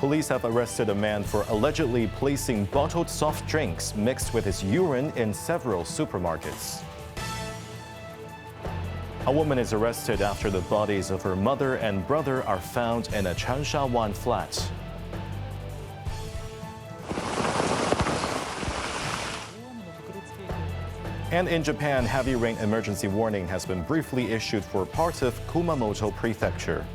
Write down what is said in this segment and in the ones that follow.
Police have arrested a man for allegedly placing bottled soft drinks mixed with his urine in several supermarkets. A woman is arrested after the bodies of her mother and brother are found in a Cheung Sha Wan flat. And in Japan, heavy rain emergency warning has been briefly issued for parts of Kumamoto prefecture.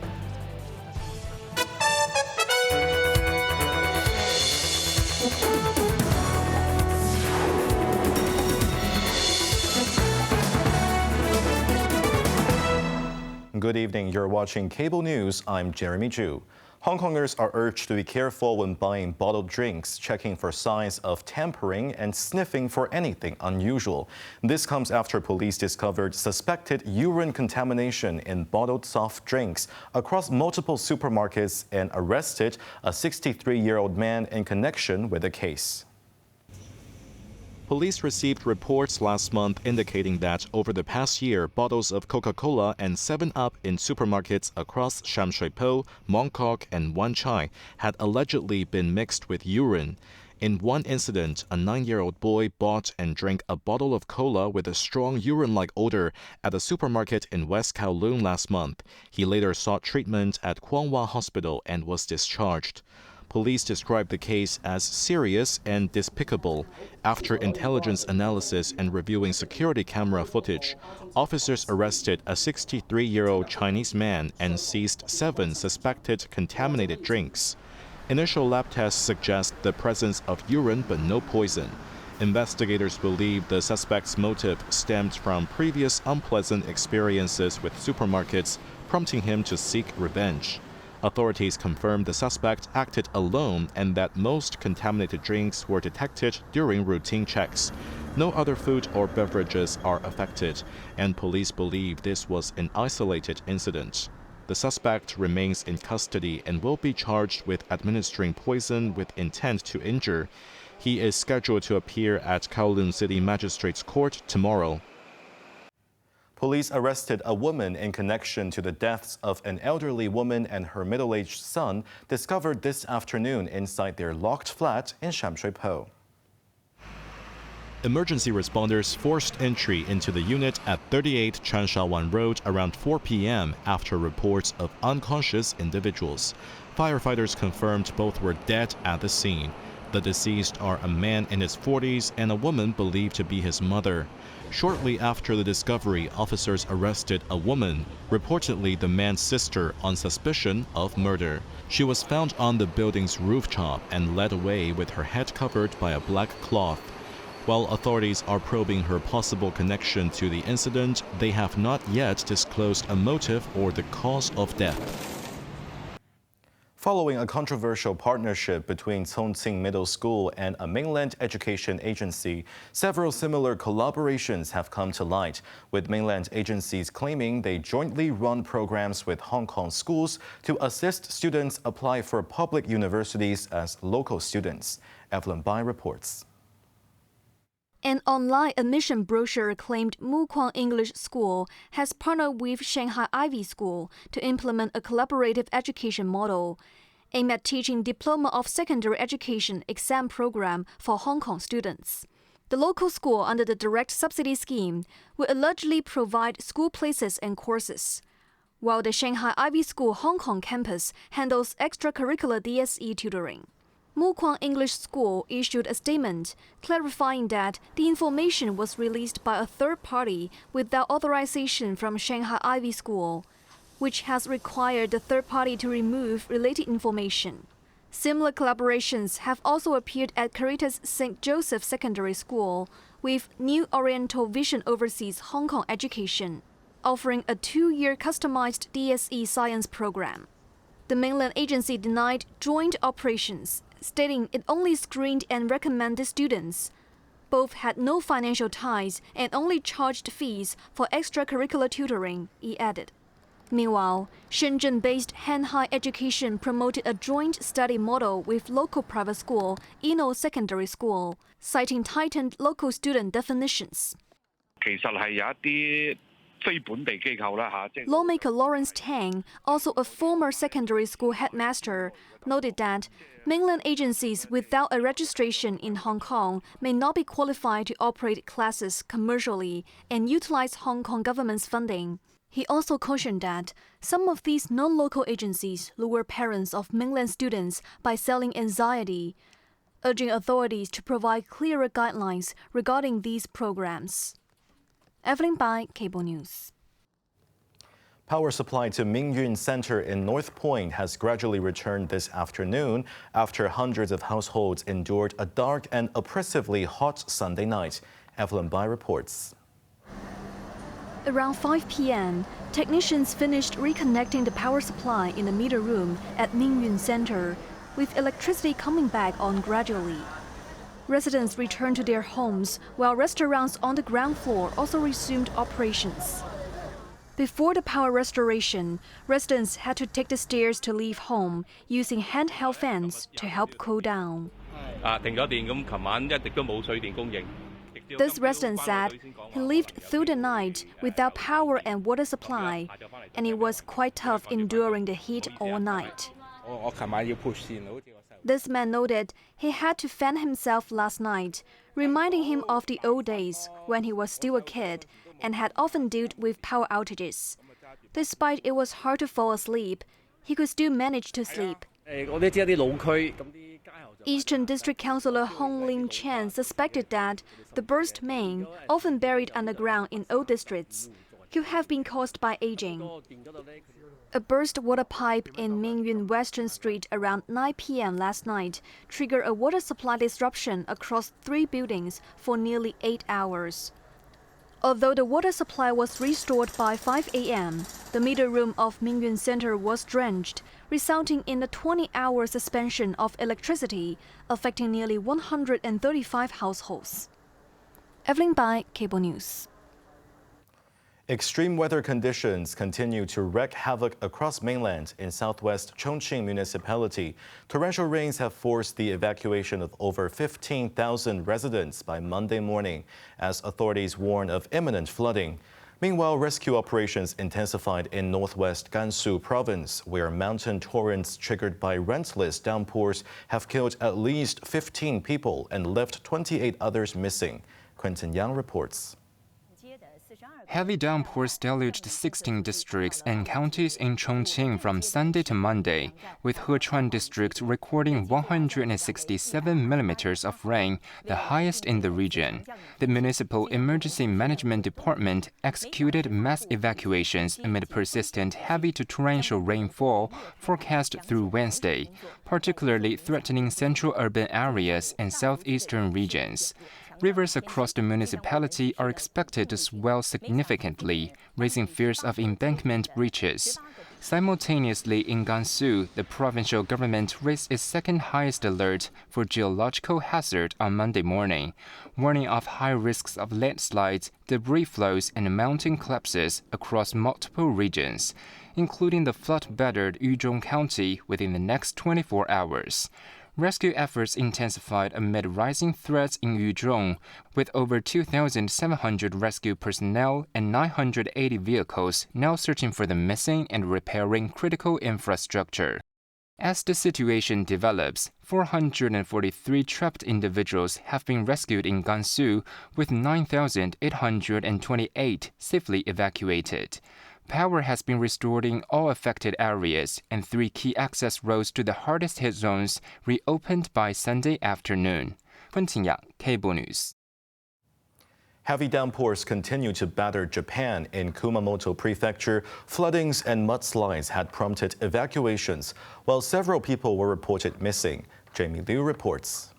Good evening, you're watching Cable News. I'm Jeremy Ju. Hong Kongers are urged to be careful when buying bottled drinks, checking for signs of tampering and sniffing for anything unusual. This comes after police discovered suspected urine contamination in bottled soft drinks across multiple supermarkets and arrested a 63-year-old man in connection with the case. Police received reports last month indicating that over the past year, bottles of Coca-Cola and 7-Up in supermarkets across Sham Shui Po, Mong Kok, and Wan Chai had allegedly been mixed with urine. In one incident, a 9-year-old boy bought and drank a bottle of cola with a strong urine-like odor at a supermarket in West Kowloon last month. He later sought treatment at Kwong Wah Hospital and was discharged. Police described the case as serious and despicable. After intelligence analysis and reviewing security camera footage, officers arrested a 63-year-old Chinese man and seized 7 suspected contaminated drinks. Initial lab tests suggest the presence of urine but no poison. Investigators believe the suspect's motive stemmed from previous unpleasant experiences with supermarkets, prompting him to seek revenge. Authorities confirmed the suspect acted alone and that most contaminated drinks were detected during routine checks. No other food or beverages are affected, and police believe this was an isolated incident. The suspect remains in custody and will be charged with administering poison with intent to injure. He is scheduled to appear at Kowloon City Magistrates Court tomorrow. Police arrested a woman in connection to the deaths of an elderly woman and her middle-aged son discovered this afternoon inside their locked flat in Sham Shui Po. Emergency responders forced entry into the unit at 38 Cheung Sha Wan Road around 4 p.m. after reports of unconscious individuals. Firefighters confirmed both were dead at the scene. The deceased are a man in his 40s and a woman believed to be his mother. Shortly after the discovery, officers arrested a woman, reportedly the man's sister, on suspicion of murder. She was found on the building's rooftop and led away with her head covered by a black cloth. While authorities are probing her possible connection to the incident, they have not yet disclosed a motive or the cause of death. Following a controversial partnership between Chongqing Middle School and a mainland education agency, several similar collaborations have come to light, with mainland agencies claiming they jointly run programs with Hong Kong schools to assist students apply for public universities as local students. Evelyn Bai reports. An online admission brochure claimed Mu Kuang English School has partnered with Shanghai Ivy School to implement a collaborative education model aimed at teaching Diploma of Secondary Education exam program for Hong Kong students. The local school under the direct subsidy scheme will allegedly provide school places and courses, while the Shanghai Ivy School Hong Kong campus handles extracurricular DSE tutoring. Mu Kuang English School issued a statement clarifying that the information was released by a third party without authorization from Shanghai Ivy School, which has required the third party to remove related information. Similar collaborations have also appeared at Caritas St. Joseph Secondary School with New Oriental Vision Overseas Hong Kong Education, offering a 2-year customized DSE science program. The mainland agency denied joint operations, stating it only screened and recommended students. Both had no financial ties and only charged fees for extracurricular tutoring, he added. Meanwhile, Shenzhen-based Hanhai Education promoted a joint study model with local private school, Eno Secondary School, citing tightened local student definitions. 其實係有一啲 Lawmaker Lawrence Tang, also a former secondary school headmaster, noted that mainland agencies without a registration in Hong Kong may not be qualified to operate classes commercially and utilize Hong Kong government's funding. He also cautioned that some of these non-local agencies lure parents of mainland students by selling anxiety, urging authorities to provide clearer guidelines regarding these programs. Evelyn Bai, Cable News. Power supply to Mingyun Center in North Point has gradually returned this afternoon after hundreds of households endured a dark and oppressively hot Sunday night. Evelyn Bai reports. Around 5 p.m., technicians finished reconnecting the power supply in the meter room at Mingyun Center, with electricity coming back on gradually. Residents returned to their homes, while restaurants on the ground floor also resumed operations. Before the power restoration, residents had to take the stairs to leave home, using handheld fans to help cool down. This resident said he lived through the night without power and water supply, and it was quite tough enduring the heat all night. This man noted he had to fan himself last night, reminding him of the old days when he was still a kid and had often dealt with power outages. Despite it was hard to fall asleep, he could still manage to sleep. Eastern District Councillor Hong Lim Chen suspected that the burst main, often buried underground in old districts, could have been caused by aging. A burst water pipe in Mingyun Western Street around 9 p.m. last night triggered a water supply disruption across 3 buildings for nearly 8 hours. Although the water supply was restored by 5 a.m., the meter room of Mingyun Center was drenched, resulting in a 20-hour suspension of electricity, affecting nearly 135 households. Evelyn Bai, Cable News. Extreme weather conditions continue to wreak havoc across mainland in southwest Chongqing municipality. Torrential rains have forced the evacuation of over 15,000 residents by Monday morning, as authorities warn of imminent flooding. Meanwhile, rescue operations intensified in northwest Gansu province, where mountain torrents triggered by relentless downpours have killed at least 15 people and left 28 others missing. Quentin Yang reports. Heavy downpours deluged 16 districts and counties in Chongqing from Sunday to Monday, with Hechuan district recording 167 millimeters of rain, the highest in the region. The Municipal Emergency Management Department executed mass evacuations amid persistent heavy to torrential rainfall forecast through Wednesday, particularly threatening central urban areas and southeastern regions. Rivers across the municipality are expected to swell significantly, raising fears of embankment breaches. Simultaneously in Gansu, the provincial government raised its second highest alert for geological hazard on Monday morning, warning of high risks of landslides, debris flows, and mountain collapses across multiple regions, including the flood-battered Yuzhong County within the next 24 hours. Rescue efforts intensified amid rising threats in Yuzhong, with over 2,700 rescue personnel and 980 vehicles now searching for the missing and repairing critical infrastructure. As the situation develops, 443 trapped individuals have been rescued in Gansu, with 9,828 safely evacuated. Power has been restored in all affected areas, and 3 key access roads to the hardest hit zones reopened by Sunday afternoon. Quentin Yang, Cable News. Heavy downpours continue to batter Japan in Kumamoto prefecture. Floodings and mudslides had prompted evacuations, while several people were reported missing. Jamie Liu reports.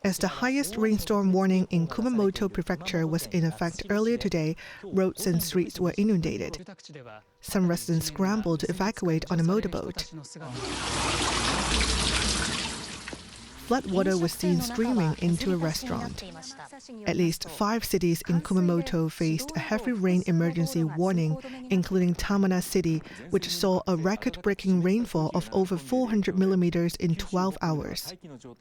As the highest rainstorm warning in Kumamoto prefecture was in effect earlier today, roads and streets were inundated. Some residents scrambled to evacuate on a motorboat. floodwater was seen streaming into a restaurant. At least 5 cities in Kumamoto faced a heavy rain emergency warning, including Tamana City, which saw a record-breaking rainfall of over 400 millimeters in 12 hours.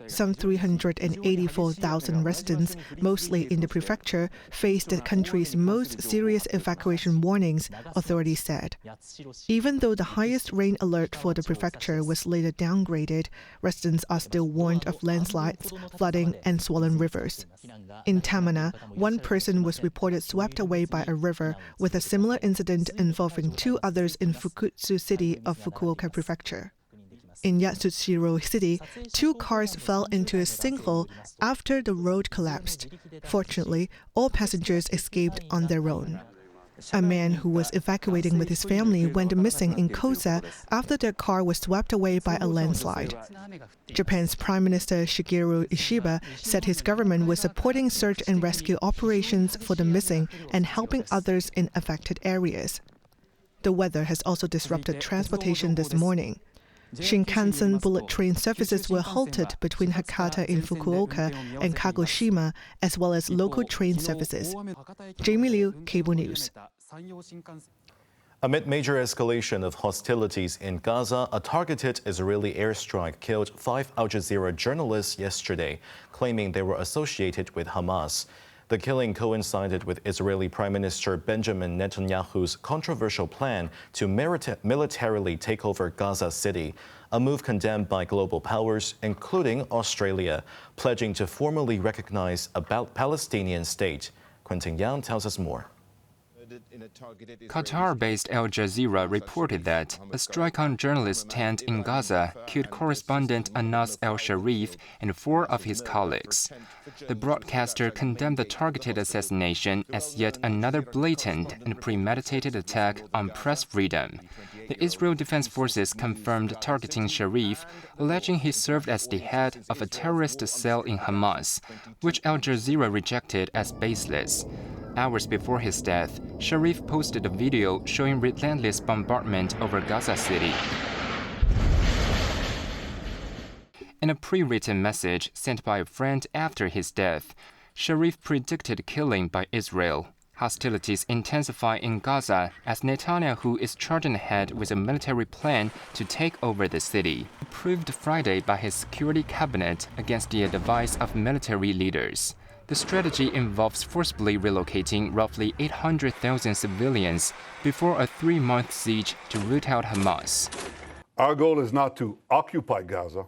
Some 384,000 residents, mostly in the prefecture, faced the country's most serious evacuation warnings, authorities said. Even though the highest rain alert for the prefecture was later downgraded, residents are still warned of landslides, flooding, and swollen rivers. In Tamana, 1 person was reported swept away by a river, with a similar incident involving 2 others in Fukutsu City of Fukuoka Prefecture. In Yatsushiro City, 2 cars fell into a sinkhole after the road collapsed. Fortunately, all passengers escaped on their own. A man who was evacuating with his family went missing in Kosa after their car was swept away by a landslide. Japan's Prime Minister Shigeru Ishiba said his government was supporting search and rescue operations for the missing and helping others in affected areas. The weather has also disrupted transportation this morning. Shinkansen bullet train services were halted between Hakata in Fukuoka and Kagoshima, as well as local train services. Jamie Liu, Cable News. Amid major escalation of hostilities in Gaza, a targeted Israeli airstrike killed 5 Al Jazeera journalists yesterday, claiming they were associated with Hamas. The killing coincided with Israeli Prime Minister Benjamin Netanyahu's controversial plan to militarily take over Gaza City, a move condemned by global powers, including Australia, pledging to formally recognize a Palestinian state. Quentin Yang tells us more. Qatar-based Al Jazeera reported that a strike on journalists' tent in Gaza killed correspondent Anas al-Sharif and 4 of his colleagues. The broadcaster condemned the targeted assassination as yet another blatant and premeditated attack on press freedom. The Israel Defense Forces confirmed targeting Sharif, alleging he served as the head of a terrorist cell in Hamas, which Al Jazeera rejected as baseless. Hours before his death, Sharif posted a video showing relentless bombardment over Gaza City. In a pre-written message sent by a friend after his death, Sharif predicted killing by Israel. Hostilities intensify in Gaza as Netanyahu is charging ahead with a military plan to take over the city, approved Friday by his security cabinet against the advice of military leaders. The strategy involves forcibly relocating roughly 800,000 civilians before a 3-month siege to root out Hamas. Our goal is not to occupy Gaza.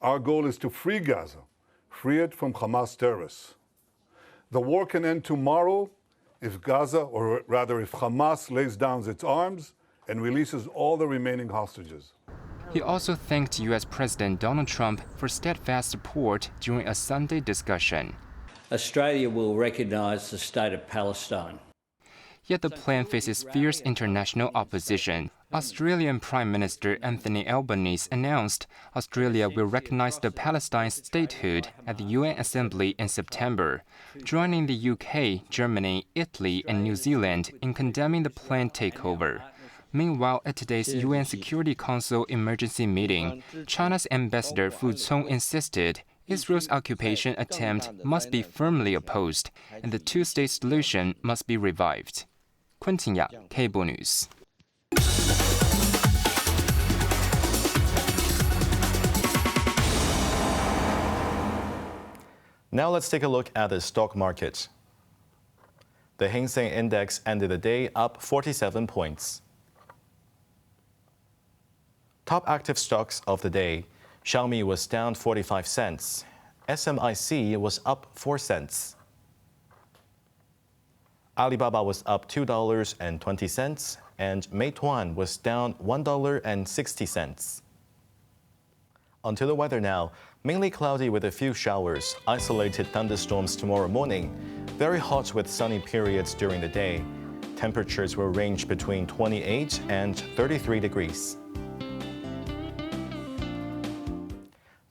Our goal is to free Gaza, free it from Hamas terrorists. The war can end tomorrow if Gaza, or rather if Hamas lays down its arms and releases all the remaining hostages. He also thanked U.S. President Donald Trump for steadfast support during a Sunday discussion. Australia will recognise the state of Palestine. Yet the plan faces fierce international opposition. Australian Prime Minister Anthony Albanese announced Australia will recognize the Palestine statehood at the UN Assembly in September, joining the UK, Germany, Italy, and New Zealand in condemning the planned takeover. Meanwhile, at today's UN Security Council emergency meeting, China's Ambassador Fu Cong insisted Israel's occupation attempt must be firmly opposed, and the 2-state solution must be revived. Quentin Ya, Cable News. Now let's take a look at the stock market. The Hang Seng Index ended the day up 47 points. Top active stocks of the day. Xiaomi was down 45 cents. SMIC was up 4 cents. Alibaba was up $2.20, and Meituan was down $1.60. Onto the weather now. Mainly cloudy with a few showers, isolated thunderstorms tomorrow morning. Very hot with sunny periods during the day. Temperatures will range between 28 and 33 degrees.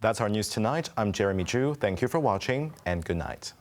That's our news tonight. I'm Jeremy Zhu. Thank you for watching, and good night.